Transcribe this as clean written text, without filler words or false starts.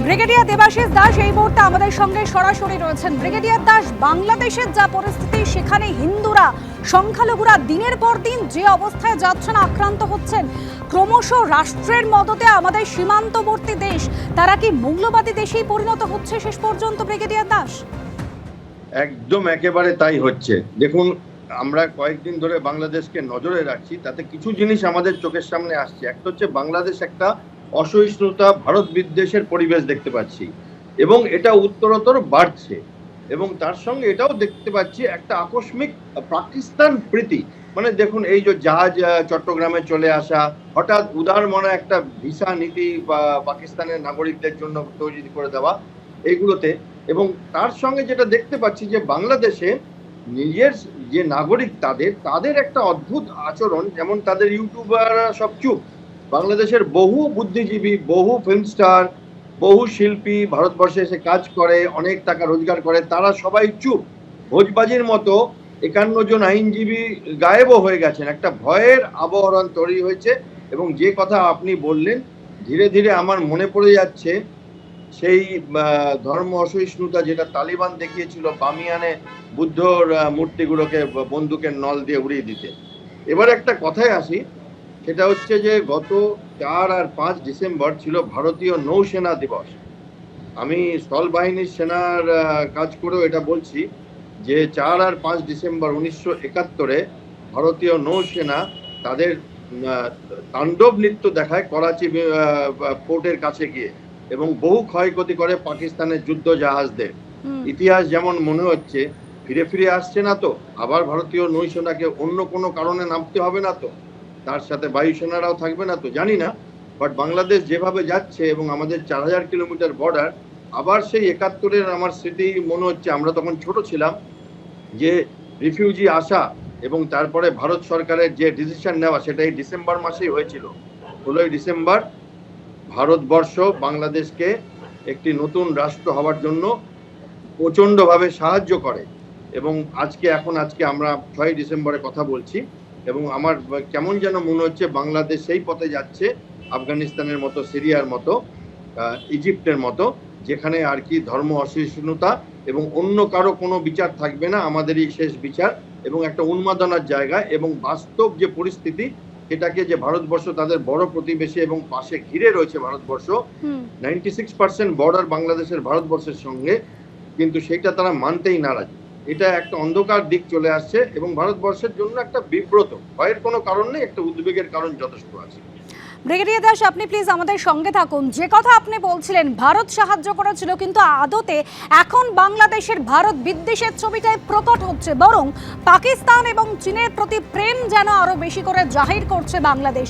Brigadier Debashis Das এই মুহূর্তে আমাদের সঙ্গে সরাসরি রয়েছেন। ব্রিগেডিয়ার দাস, বাংলাদেশের যা পরিস্থিতি, সেখানে হিন্দুরা, সংখ্যালঘুরা দিনের পর দিন যে অবস্থায় যাচ্ছেন, আক্রান্ত হচ্ছেন, ক্রমশ রাষ্ট্রের মদতে আমাদের সীমান্তবর্তী দেশ তারা কি মৌলবাদী দেশেই পরিণত হচ্ছে শেষ পর্যন্ত? ব্রিগেডিয়ার দাস, একদম একেবারে তাই হচ্ছে। দেখুন, আমরা কয়েকদিন ধরে বাংলাদেশকে নজরে রাখছি, তাতে কিছু জিনিস আমাদের চোখের সামনে আসছে। একটা হচ্ছে বাংলাদেশ একটা অসহিষ্ণুতা, ভারত বিদ্বেষের পরিবেশ দেখতে পাচ্ছি এবং এটা উত্তরোত্তর বাড়ছে। এবং তার সঙ্গে এটাও দেখতে পাচ্ছি একটা আকস্মিক পাকিস্তান প্রীতি। মানে দেখুন, এই যে জাহাজ চট্টগ্রামে চলে আসা, হঠাৎ উদার মনে একটা ভিসা নীতি বা পাকিস্তানের নাগরিকদের জন্য তৈরি করে দেওয়া, এইগুলোতে। এবং তার সঙ্গে যেটা দেখতে পাচ্ছি যে বাংলাদেশে নিজের যে নাগরিক তাদের একটা অদ্ভুত আচরণ, যেমন তাদের ইউটিউবাররা সব চুপ। বাংলাদেশের বহু বুদ্ধিজীবী, বহু ফিল্ম স্টার, বহু শিল্পী ভারতবর্ষে এসে কাজ করে, অনেক টাকা রোজগার করে, তারা সবাই চুপ। ভোজবাজির মতো 51 জন আইনজীবী গায়েবও হয়ে গেছেন। একটা ভয়ের আবরণ তৈরি হয়েছে। এবং যে কথা আপনি বললেন, ধীরে ধীরে আমার মনে পড়ে যাচ্ছে সেই ধর্ম অসহিষ্ণুতা যেটা তালিবান দেখিয়েছিল বামিয়ানে বুদ্ধর মূর্তিগুলোকে বন্দুকের নল দিয়ে উড়িয়ে দিতে। এবার একটা কথায় আসি, সেটা হচ্ছে যে গত 4 আর 5 ডিসেম্বর ছিল ভারতীয় নৌসেনা দিবস। আমি স্থল বাহিনীর সেনার কাজ করেও এটা বলছি যে 4 আর 5 ডিসেম্বর 1971-এ ভারতীয় নৌসেনা তাদের তাণ্ডব নৃত্য দেখায় করাচি পোর্টের কাছে গিয়ে, এবং বহু ক্ষয়ক্ষতি করে পাকিস্তানের যুদ্ধ জাহাজদের। ইতিহাস যেমন মনে হচ্ছে ফিরে ফিরে আসছে না তো, আবার ভারতীয় নৌসেনাকে অন্য কোনো কারণে নামতে হবে না তো, তার সাথে বায়ুসেনারাও থাকবে না তো, জানি না। বাট বাংলাদেশ যেভাবে যাচ্ছে এবং আমাদের 4000 কিলোমিটার বর্ডার, আবার সেই 71-এর আমার স্মৃতি মনে হচ্ছে। আমরা তখন ছোট ছিলাম, যে রিফিউজি আসা এবং তারপরে ভারত সরকারের যে ডিসিশন নেওয়া, সেটা এই ডিসেম্বর মাসেই হয়েছিল। 16ই ডিসেম্বর ভারতবর্ষ বাংলাদেশকে একটি নতুন রাষ্ট্র হওয়ার জন্য প্রচণ্ডভাবে সাহায্য করে। এবং আজকে আমরা 6ই ডিসেম্বরে কথা বলছি, এবং আমার কেমন যেন মনে হচ্ছে বাংলাদেশ সেই পথে যাচ্ছে, আফগানিস্তানের মতো, সিরিয়ার মতো, ইজিপ্টের মতো, যেখানে আর কি ধর্ম অসহিষ্ণুতা এবং অন্য কারো কোনো বিচার থাকবে না, আমাদেরই শেষ বিচার। এবং একটা উন্মাদনার জায়গা এবং বাস্তব যে পরিস্থিতি, সেটাকে যে ভারতবর্ষ তাদের বড় প্রতিবেশী এবং পাশে ঘিরে রয়েছে ভারতবর্ষ, 96% বর্ডার বাংলাদেশের ভারতবর্ষের সঙ্গে, কিন্তু সেটা তারা মানতেই নারাজ। এটা একটা অন্ধকার দিক চলে আসছে এবং ভারতবর্ষের জন্য একটা বিব্রত, ভয়ের কোনো কারণ নেই, একটা উদ্বেগের কারণ যথেষ্ট আছে। ব্রিগেডিয়ার দাস, আপনি প্লিজ আমাদের সঙ্গে থাকুন। যে কথা আপনি বলছিলেন, ভারত সাহায্য করেছিল, কিন্তু আদতে এখন বাংলাদেশের ভারত বিদ্বেষের ছবিটাই প্রকট হচ্ছে, বরং পাকিস্তান এবং চীনের প্রতি প্রেম যেন আরো বেশি করে জাহির করছে বাংলাদেশ।